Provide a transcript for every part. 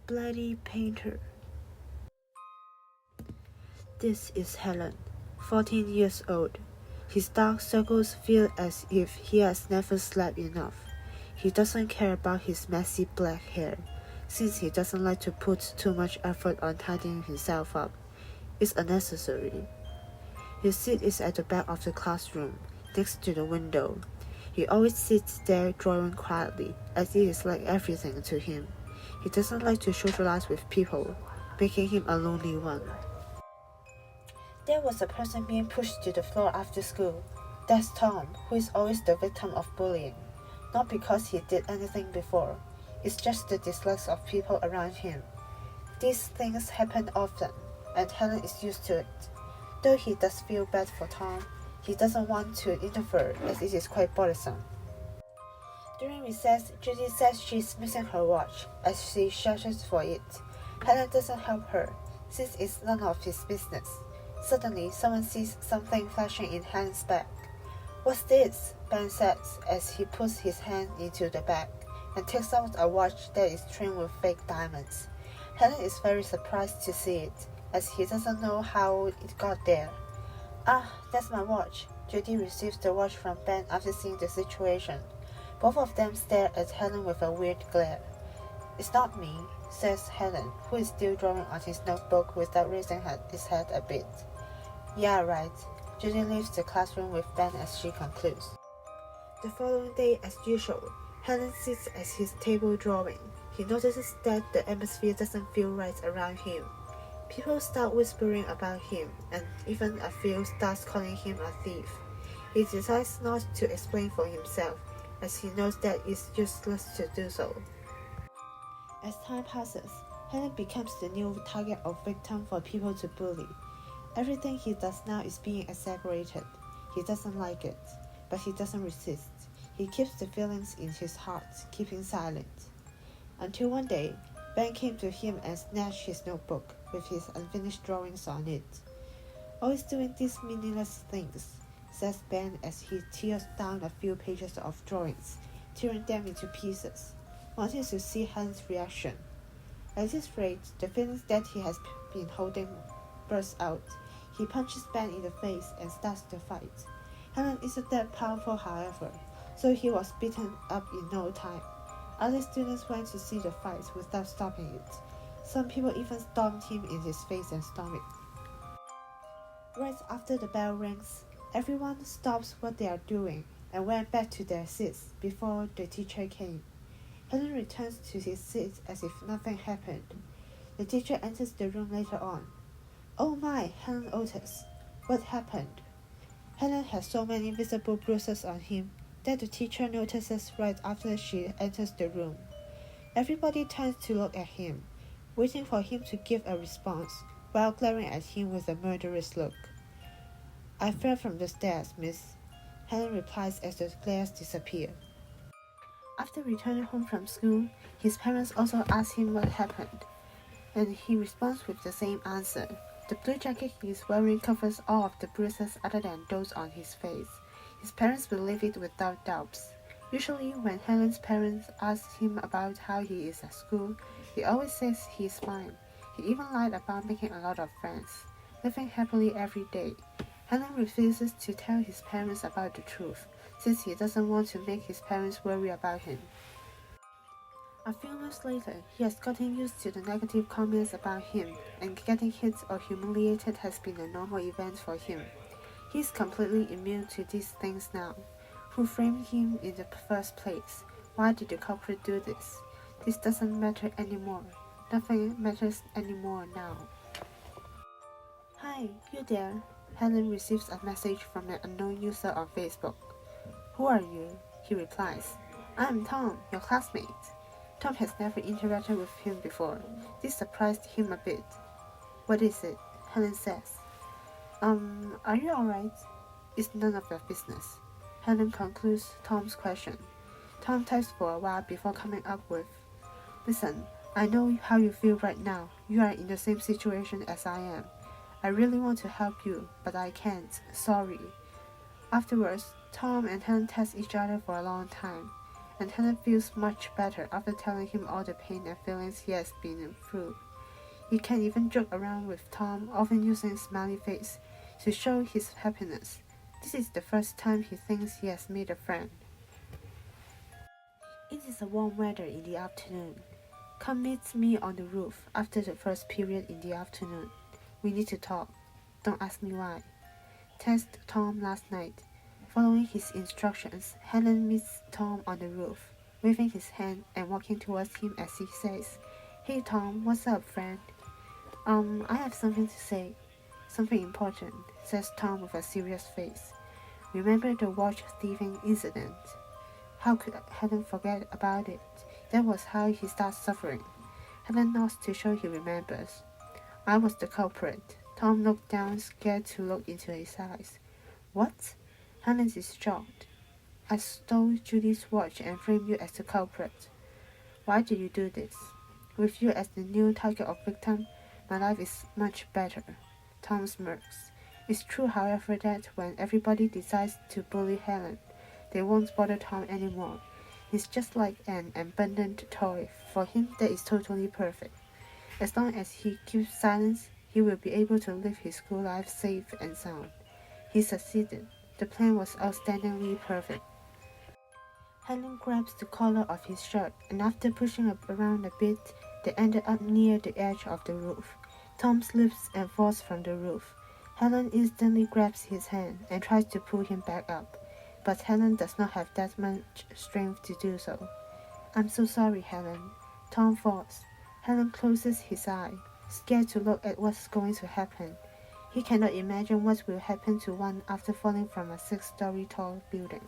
bloody painter. This is Helen, 14 years old. His dark circles feel as if he has never slept enough. He doesn't care about his messy black hair, since he doesn't like to put too much effort on tidying himself up. It's unnecessary. His seat is at the back of the classroom, next to the window. He always sits there drawing quietly, as it is like everything to him. He doesn't like to socialize with people, making him a lonely one. There was a person being pushed to the floor after school. That's Tom, who is always the victim of bullying. Not because he did anything before. It's just the dislikes of people around him. These things happen often, and Helen is used to it. Though he does feel bad for Tom, he doesn't want to interfere as it is quite bothersome. During recess, Judy says she's missing her watch as she searches for it. Helen doesn't help her, since it's none of his business. Suddenly, someone sees something flashing in Helen's bag. "What's this?" Ben says as he puts his hand into the bag and takes out a watch that is trimmed with fake diamonds. Helen is very surprised to see it, as he doesn't know how it got there. "Ah, that's my watch." Judy receives the watch from Ben after seeing the situation. Both of them stare at Helen with a weird glare. "It's not me," says Helen, who is still drawing on his notebook without raising his head a bit. "Yeah, right." Judy leaves the classroom with Ben as she concludes. The following day, as usual, Helen sits at his table drawing. He notices that the atmosphere doesn't feel right around him. People start whispering about him, and even a few starts calling him a thief. He decides not to explain for himself, as he knows that it's useless to do so. As time passes, Helen becomes the new target of victim for people to bully. Everything he does now is being exaggerated. He doesn't like it, but he doesn't resist. He keeps the feelings in his heart, keeping silent. Until one day, Ben came to him and snatched his notebook with his unfinished drawings on it. "Always doing these meaningless things," says Ben as he tears down a few pages of drawings, tearing them into pieces, wanting to see Helen's reaction. At this rate, the feelings that he has been holding burst out. He punches Ben in the face and starts the fight. Helen isn't that powerful, however, so he was beaten up in no time. Other students went to see the fight without stopping it. Some people even stomped him in his face and stormed it. Right after the bell rings, everyone stops what they are doing and went back to their seats before the teacher came. Helen returns to his seat as if nothing happened. The teacher enters the room later on. "Oh my," Helen utters. "What happened?" Helen has so many visible bruises on him that the teacher notices right after she enters the room. Everybody turns to look at him, waiting for him to give a response, while glaring at him with a murderous look. "I fell from the stairs, miss," Helen replies as the glares disappear. After returning home from school, his parents also ask him what happened, and he responds with the same answer. The blue jacket he is wearing covers all of the bruises other than those on his face. His parents believe it without doubts. Usually, when Helen's parents ask him about how he is at school, he always says he is fine. He even lied about making a lot of friends, living happily every day. Helen refuses to tell his parents about the truth, since he doesn't want to make his parents worry about him. A few months later, he has gotten used to the negative comments about him, and getting hit or humiliated has been a normal event for him. He is completely immune to these things now. Who framed him in the first place? Why did the culprit do this? This doesn't matter anymore. Nothing matters anymore now. "Hi, you there?" Helen receives a message from an unknown user on Facebook. "Who are you?" He replies. "I'm Tom, your classmate." Tom has never interacted with him before. This surprised him a bit. "What is it?" Helen says. Are you alright?" "It's none of your business." Helen concludes Tom's question. Tom types for a while before coming up with, "Listen, I know how you feel right now. You are in the same situation as I am. I really want to help you, but I can't. Sorry." Afterwards, Tom and Helen text each other for a long time. and Helen feels much better after telling him all the pain and feelings he has been through. He can even joke around with Tom, often using a smiley face to show his happiness. This is the first time he thinks he has made a friend. It is a warm weather in the afternoon. Come meet me on the roof after the first period in the afternoon. We need to talk. Don't ask me why. Text Tom last night. Following his instructions, Helen meets Tom on the roof, waving his hand and walking towards him as he says, "Hey Tom, what's up, friend?" I have something to say. Something important, says Tom with a serious face. Remember the watch thieving incident? How could Helen forget about it? That was how he starts suffering. Helen nods to show he remembers. I was the culprit. Tom looked down, scared to look into his eyes. What? Helen is shocked. I stole Judy's watch and framed you as the culprit. Why did you do this? With you as the new target of victim, my life is much better. Tom smirks. It's true, however, that when everybody decides to bully Helen, they won't bother Tom anymore. He's just like an abandoned toy. For him, that is totally perfect. As long as he keeps silence, he will be able to live his school life safe and sound. He succeeded. The plan was outstandingly perfect. Helen grabs the collar of his shirt, and after pushing around a bit, they ended up near the edge of the roof. Tom slips and falls from the roof. Helen instantly grabs his hand and tries to pull him back up, but Helen does not have that much strength to do so. I'm so sorry, Helen. Tom falls. Helen closes his eye, scared to look at what's going to happen. He cannot imagine what will happen to one after falling from a 6-story tall building.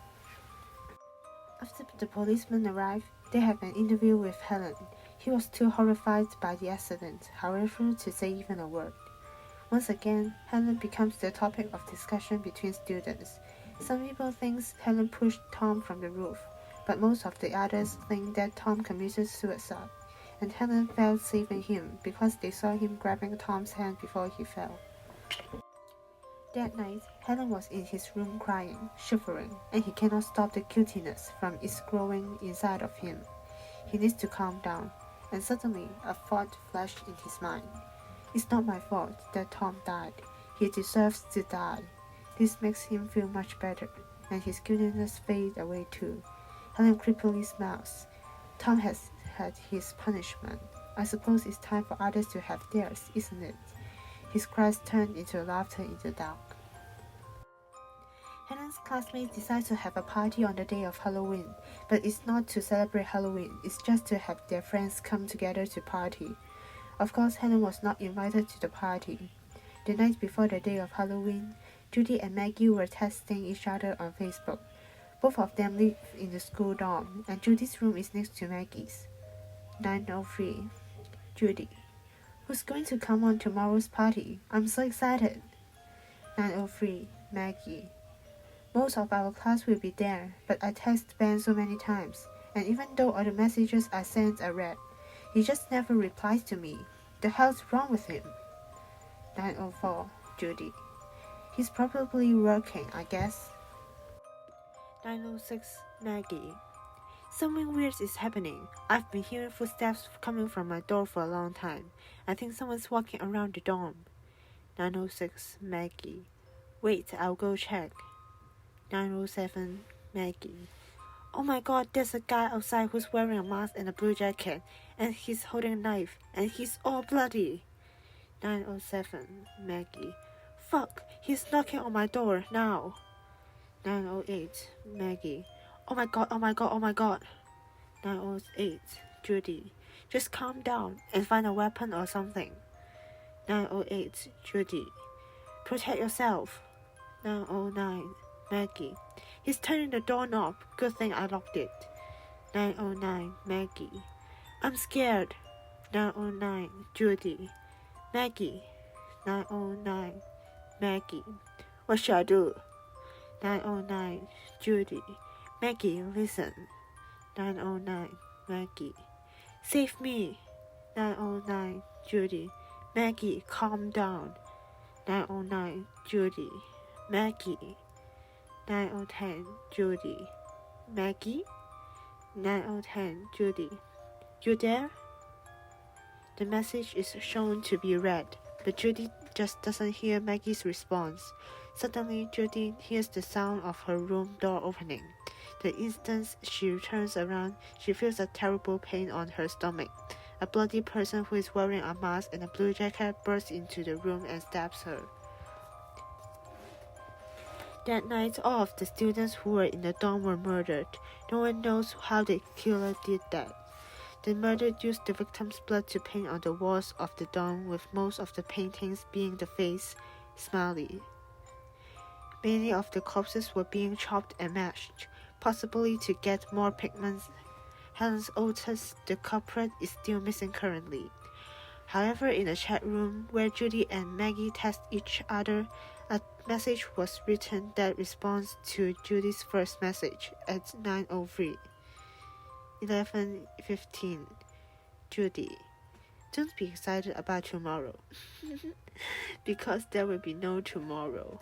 After the policemen arrive, they have an interview with Helen. He was too horrified by the accident, however, to say even a word. Once again, Helen becomes the topic of discussion between students. Some people think Helen pushed Tom from the roof, but most of the others think that Tom committed suicide, and Helen felt saving him because they saw him grabbing Tom's hand before he fell. That night, Helen was in his room crying, shivering, and he cannot stop the guiltiness from its growing inside of him. He needs to calm down, and suddenly a thought flashed in his mind. It's not my fault that Tom died. He deserves to die. This makes him feel much better, and his guiltiness fades away too. Helen creepily smiles. Tom has had his punishment. I suppose it's time for others to have theirs, isn't it? His cries turned into laughter in the dark. Helen's classmates decide to have a party on the day of Halloween, but it's not to celebrate Halloween, it's just to have their friends come together to party. Of course, Helen was not invited to the party. The night before the day of Halloween, Judy and Maggie were texting each other on Facebook. Both of them live in the school dorm, and Judy's room is next to Maggie's. 9:03. Judy. Who's going to come on tomorrow's party? I'm so excited. 9:03. Maggie. Most of our class will be there, but I text Ben so many times, and even though all the messages I sent are read, he just never replies to me. The hell's wrong with him? 9:04. Judy. He's probably working, I guess. 9:06. Maggie. Something weird is happening. I've been hearing footsteps coming from my door for a long time. I think someone's walking around the dorm. 9:06. Maggie. Wait, I'll go check. 9:07. Maggie. Oh my god, there's a guy outside who's wearing a mask and a blue jacket, and he's holding a knife, and he's all bloody. 9:07. Maggie. Fuck, he's knocking on my door now. 9:08. Maggie. Oh my god, oh my god, oh my god. 9:08. Judy. Just calm down and find a weapon or something. 9:08. Judy. Protect yourself. 9:09. Maggie. He's turning the doorknob. Good thing I locked it. 9:09. Maggie. I'm scared. 9:09. Judy. Maggie. 9:09. Maggie. What should I do? 9:09. Judy. Maggie, listen. 9:09. Maggie. Save me. 9:09. Judy. Maggie, calm down. 9:09. Judy. Maggie. 9:10. Judy. Maggie. 9:10 Judy. You there? The message is shown to be read, but Judy just doesn't hear Maggie's response. Suddenly, Judy hears the sound of her room door opening. The instant she turns around, she feels a terrible pain on her stomach. A bloody person who is wearing a mask and a blue jacket bursts into the room and stabs her. That night, all of the students who were in the dorm were murdered. No one knows how the killer did that. The murderer used the victim's blood to paint on the walls of the dorm, with most of the paintings being the face, smiley. Many of the corpses were being chopped and mashed, possibly to get more pigments. Helen Otis, the culprit, is still missing currently. However, in a chat room where Judy and Maggie test each other, a message was written that responds to Judy's first message at 9:03. 11:15 Judy. Don't be excited about tomorrow. Because there will be no tomorrow.